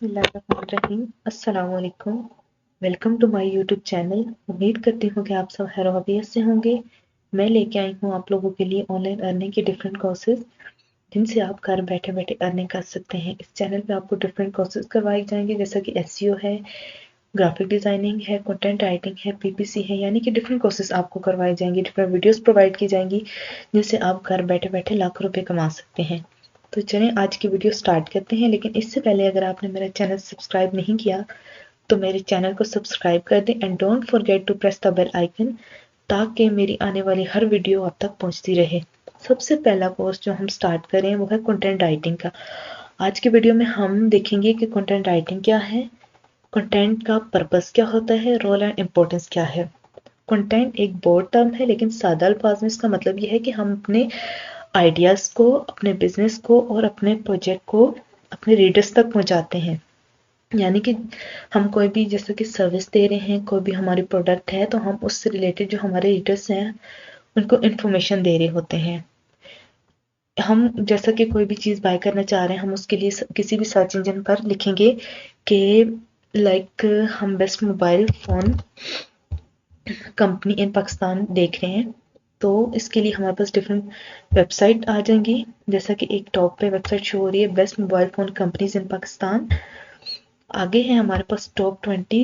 बिस्मिल्लाहिर्रहमानिर्रहीम। अस्सलाम वालेकुम। Welcome to my YouTube channel. उम्मीद करती हूँ कि आप सब खैर वाफियत से होंगे। मैं लेके आई हूँ आप लोगों के लिए ऑनलाइन अर्निंग के डिफरेंट कोर्सेज जिनसे आप घर बैठे बैठे अर्निंग कर सकते हैं। इस चैनल पे आपको डिफरेंट कोर्सेज करवाए जाएंगे जैसा कि एसईओ है, ग्राफिक डिजाइनिंग है, कंटेंट राइटिंग है, पीपीसी है, यानी कि डिफरेंट कोर्सेज आपको करवाए जाएंगे, डिफरेंट वीडियोस प्रोवाइड की जाएंगी जिनसे आप घर बैठे बैठे लाखों रुपए कमा सकते हैं। तो चलें आज की वीडियो स्टार्ट करते हैं, लेकिन इससे पहले अगर आपने मेरा चैनल सब्सक्राइब नहीं किया तो मेरे चैनल को सब्सक्राइब कर दें and don't forget to press the bell icon ताकि मेरी आने वाली हर वीडियो आप तक पहुंचती रहे। सबसे पहला कोर्स जो हम स्टार्ट करें वो है कंटेंट राइटिंग का। आज की वीडियो में हम देखेंगे कि कंटेंट राइटिंग क्या है, कंटेंट का पर्पस क्या होता है, रोल एंड इम्पोर्टेंस क्या है। कंटेंट एक बोर्ड टर्म है, लेकिन सादा अल्फाज में इसका मतलब यह है कि हम अपने आइडियाज़ को, अपने बिजनेस को और अपने प्रोजेक्ट को अपने रीडर्स तक पहुंचाते हैं। यानी कि हम कोई भी जैसे कि सर्विस दे रहे हैं, कोई भी हमारी प्रोडक्ट है, तो हम उससे रिलेटेड जो हमारे रीडर्स हैं उनको इन्फॉर्मेशन दे रहे होते हैं। हम जैसा कि कोई भी चीज़ बाय करना चाह रहे हैं, हम उसके लिए किसी भी सर्च इंजन पर लिखेंगे कि लाइक हम बेस्ट मोबाइल फ़ोन कंपनी इन पाकिस्तान देख रहे हैं, तो इसके लिए हमारे पास डिफरेंट वेबसाइट आ जाएंगी। जैसा कि एक टॉप पे वेबसाइट शो हो रही है best mobile phone companies in Pakistan. आगे है हमारे पास top 20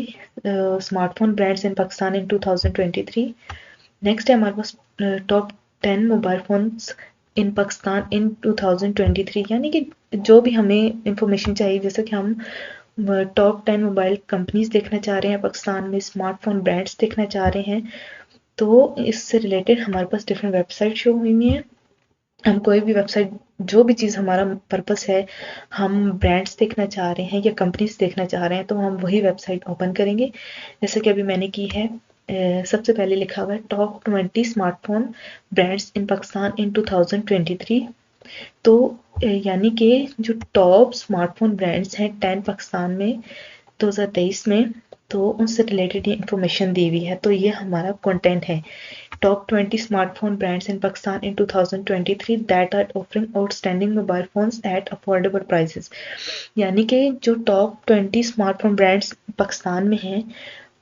smartphone brands in Pakistan in 2023। Next है हमारे पास top 10 mobile phones in Pakistan in 2023। यानी कि जो भी हमें इंफॉर्मेशन चाहिए, जैसे कि हम टॉप 10 मोबाइल कंपनीज देखना चाह रहे हैं पाकिस्तान में, स्मार्टफोन ब्रांड्स देखना चाह रहे हैं, तो इससे रिलेटेड हमारे पास डिफरेंट वेबसाइट शो हुई है। हम कोई भी वेबसाइट, जो भी चीज़ हमारा पर्पस है, हम ब्रांड्स देखना चाह रहे हैं या कंपनीज देखना चाह रहे हैं, तो हम वही वेबसाइट ओपन करेंगे जैसे कि अभी मैंने की है। सबसे पहले लिखा हुआ है top 20 smartphone brands in Pakistan in 2023। तो यानी कि जो टॉप स्मार्टफोन ब्रांड्स हैं 10 पाकिस्तान में 2023 में, तो उनसे रिलेटेड ये इंफॉर्मेशन दी हुई है। तो ये हमारा कंटेंट है, top 20 smartphone brands in Pakistan in 2023 that are offering outstanding mobile phones at affordable prices. यानी कि जो टॉप 20 स्मार्टफोन ब्रांड्स पाकिस्तान में हैं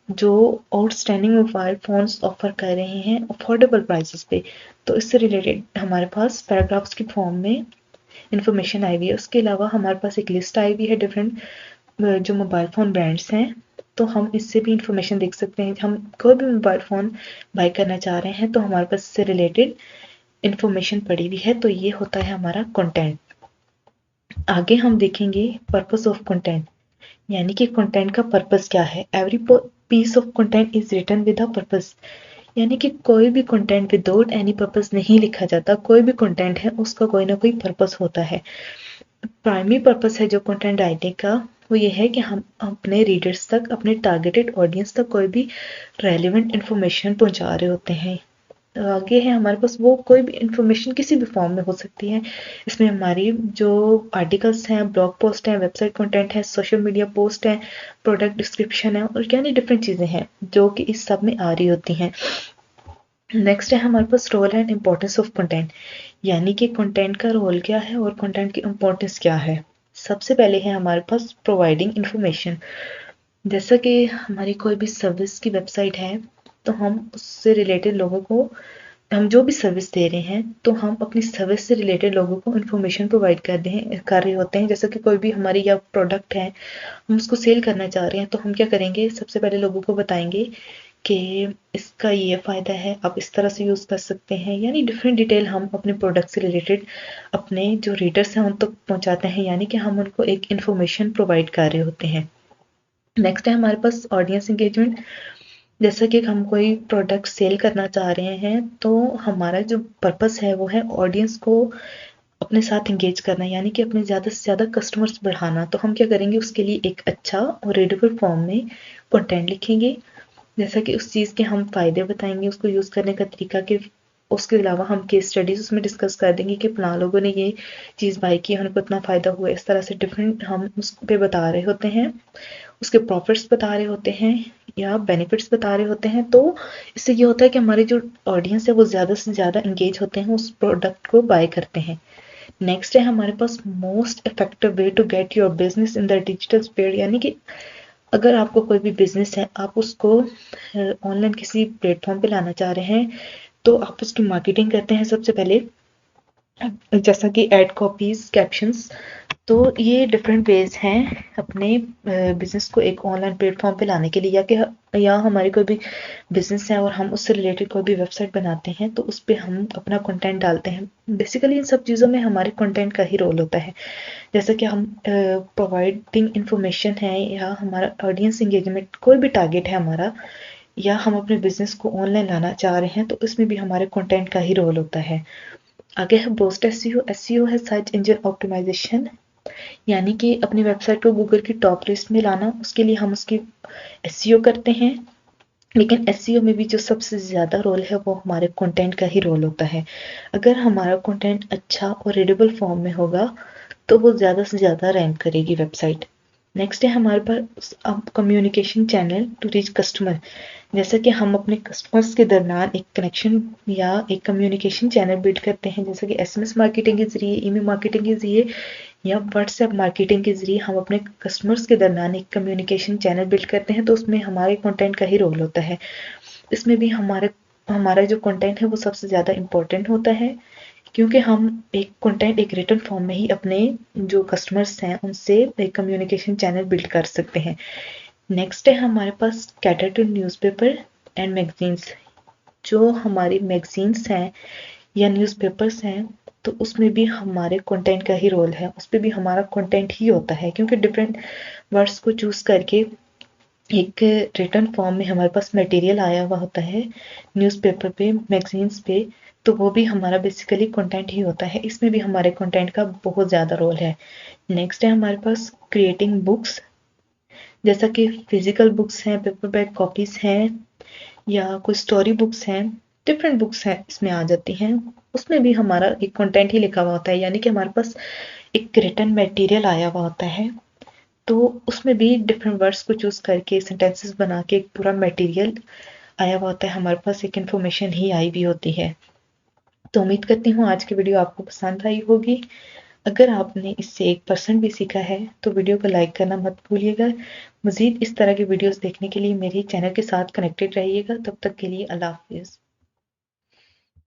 जो आउटस्टैंडिंग मोबाइल फोन्स ऑफर कर रहे हैं अफोर्डेबल प्राइसेस पे, तो इससे रिलेटेड हमारे पास पैराग्राफ्स की फॉर्म में इंफॉर्मेशन आई हुई है। उसके अलावा हमारे पास एक लिस्ट आई हुई है डिफरेंट जो मोबाइल फ़ोन ब्रांड्स हैं, तो हम इससे भी इंफॉर्मेशन देख सकते हैं। हम कोई भी मोबाइल फ़ोन बाय करना चाह रहे हैं तो हमारे पास इससे रिलेटेड इंफॉर्मेशन पड़ी हुई है। तो ये होता है हमारा कंटेंट। आगे हम देखेंगे पर्पस ऑफ कंटेंट, यानी कि कंटेंट का पर्पस क्या है। Every piece of content is written with a purpose. यानी कि कोई भी कंटेंट विदाउट एनी पर्पस नहीं लिखा जाता। कोई भी कंटेंट है उसका कोई ना कोई पर्पस होता है। प्राइमरी पर्पस है जो कंटेंट राइटिंग का, वो ये है कि हम अपने रीडर्स तक, अपने टारगेटेड ऑडियंस तक कोई भी रेलिवेंट इंफॉर्मेशन पहुंचा रहे होते हैं। आगे है हमारे पास वो कोई भी इंफॉर्मेशन किसी भी फॉर्म में हो सकती है। इसमें हमारी जो आर्टिकल्स हैं, ब्लॉग पोस्ट हैं, वेबसाइट कंटेंट है, सोशल मीडिया पोस्ट है, प्रोडक्ट डिस्क्रिप्शन है और यानी डिफरेंट चीज़ें हैं जो कि इस सब में आ रही होती हैं। नेक्स्ट है हमारे पास role and importance of content, यानी कि कंटेंट का रोल क्या है और कंटेंट की इम्पोर्टेंस क्या है। सबसे पहले है हमारे पास प्रोवाइडिंग इंफॉर्मेशन। जैसा कि हमारी कोई भी सर्विस की वेबसाइट है, तो हम उससे रिलेटेड लोगों को, हम जो भी सर्विस दे रहे हैं, तो हम अपनी सर्विस से रिलेटेड लोगों को इन्फॉर्मेशन प्रोवाइड कर रहे होते हैं। जैसे कि कोई भी हमारी या प्रोडक्ट है, हम उसको सेल करना चाह रहे हैं, तो हम क्या करेंगे, सबसे पहले लोगों को बताएंगे कि इसका ये फ़ायदा है, आप इस तरह से यूज़ कर सकते हैं। यानी डिफरेंट डिटेल हम अपने प्रोडक्ट से रिलेटेड अपने जो रीडर्स हैं उन तक पहुंचाते हैं, यानी कि हम उनको एक इन्फॉर्मेशन प्रोवाइड कर रहे होते हैं। नेक्स्ट है हमारे पास ऑडियंस इंगेजमेंट। जैसा कि हम कोई प्रोडक्ट सेल करना चाह रहे हैं, तो हमारा जो पर्पस है वो है ऑडियंस को अपने साथ इंगेज करना, यानी कि अपने ज़्यादा से ज़्यादा कस्टमर्स बढ़ाना। तो हम क्या करेंगे, उसके लिए एक अच्छा और रीडेबल फॉर्म में कंटेंट लिखेंगे, जैसा कि उस चीज़ के हम फ़ायदे बताएंगे, उसको यूज़ करने का तरीका के। उसके अलावा हम केस स्टडीज़ उसमें डिस्कस कर देंगे कि फलां लोगों ने ये चीज़ बाय की, उनको इतना फ़ायदा हुआ। इस तरह से डिफरेंट हम उस पे बता रहे होते हैं, उसके प्रॉफिट्स बता रहे होते हैं या बेनिफिट्स बता रहे होते हैं। तो इससे ये होता है कि हमारी जो ऑडियंस है वो ज़्यादा से ज़्यादा इंगेज होते हैं, उस प्रोडक्ट को बाय करते हैं। नेक्स्ट है हमारे पास most effective way to get your business in the digital sphere, यानी कि अगर आपको कोई भी बिजनेस है, आप उसको ऑनलाइन किसी प्लेटफॉर्म पे लाना चाह रहे हैं, तो आप उसकी मार्केटिंग करते हैं सबसे पहले, जैसा कि एड कॉपीज, कैप्शंस। तो ये डिफरेंट वेज हैं अपने बिजनेस को एक ऑनलाइन प्लेटफॉर्म पे लाने के लिए, या हमारी कोई भी बिजनेस है और हम उससे रिलेटेड कोई भी वेबसाइट बनाते हैं तो उस पर हम अपना कंटेंट डालते हैं। बेसिकली इन सब चीज़ों में हमारे कंटेंट का ही रोल होता है। जैसे कि हम प्रोवाइडिंग इंफॉर्मेशन है, या हमारा ऑडियंस एंगेजमेंट, कोई भी टारगेट है हमारा, या हम अपने बिजनेस को ऑनलाइन लाना चाह रहे हैं, तो इसमें भी हमारे कंटेंट का ही रोल होता है। आगे है बूस्ट एसईओ। एसईओ है सर्च इंजन ऑप्टिमाइजेशन, यानी कि अपनी वेबसाइट को गूगल की टॉप लिस्ट में लाना। उसके लिए हम उसकी एसईओ करते हैं, लेकिन एसईओ में भी जो सबसे ज़्यादा रोल है वो हमारे कंटेंट का ही रोल होता है। अगर हमारा कंटेंट अच्छा और रीडेबल फॉर्म में होगा तो वो ज़्यादा से ज़्यादा रैंक करेगी वेबसाइट। नेक्स्ट है हमारे पास अब communication channel to reach customer. जैसा कि हम अपने कस्टमर्स के दरमियान एक कनेक्शन या एक कम्युनिकेशन चैनल बिल्ड करते हैं, जैसे कि एसएमएस मार्केटिंग के जरिए, ईमेल मार्केटिंग के जरिए, या व्हाट्सएप मार्केटिंग के जरिए हम अपने कस्टमर्स के दरमियान एक कम्युनिकेशन चैनल बिल्ड करते हैं, तो उसमें हमारे कंटेंट का ही रोल होता है। इसमें भी हमारा जो कंटेंट है वो सबसे ज़्यादा इम्पोर्टेंट होता है, क्योंकि हम एक कंटेंट एक रिटन फॉर्म में ही अपने जो कस्टमर्स हैं उनसे एक कम्युनिकेशन चैनल बिल्ड कर सकते हैं। नेक्स्ट है हमारे पास cater to newspaper and magazines. जो हमारी मैगजीन्स हैं या न्यूज़पेपर्स हैं, तो उसमें भी हमारे कंटेंट का ही रोल है, उस पर भी हमारा कंटेंट ही होता है, क्योंकि डिफरेंट वर्ड्स को चूज़ करके एक रिटन फॉर्म में हमारे पास मटेरियल आया हुआ होता है न्यूज़पेपर पे, मैगजीन्स पे, तो वो भी हमारा बेसिकली कंटेंट ही होता है। इसमें भी हमारे कंटेंट का बहुत ज़्यादा रोल है। नेक्स्ट है हमारे पास क्रिएटिंग बुक्स, जैसा कि फिजिकल बुक्स हैं, पेपर बैक कॉपीज हैं, या कोई स्टोरी बुक्स हैं, डिफरेंट बुक्स हैं इसमें आ जाती हैं। उसमें भी हमारा एक कंटेंट ही लिखा हुआ होता है, यानी कि हमारे पास एक रिटन मटेरियल आया हुआ होता है, तो उसमें भी डिफरेंट वर्ड्स को चूज करके सेंटेंसेस बना के एक पूरा मटेरियल आया हुआ होता है, हमारे पास एक इन्फॉर्मेशन ही आई भी होती है। तो उम्मीद करती हूँ आज की वीडियो आपको पसंद आई होगी। अगर आपने इससे 1% भी सीखा है तो वीडियो को लाइक करना मत भूलिएगा। मजीद इस तरह की वीडियोस देखने के लिए मेरे चैनल के साथ कनेक्टेड रहिएगा। तब तक के लिए अल्लाह हाफिज़।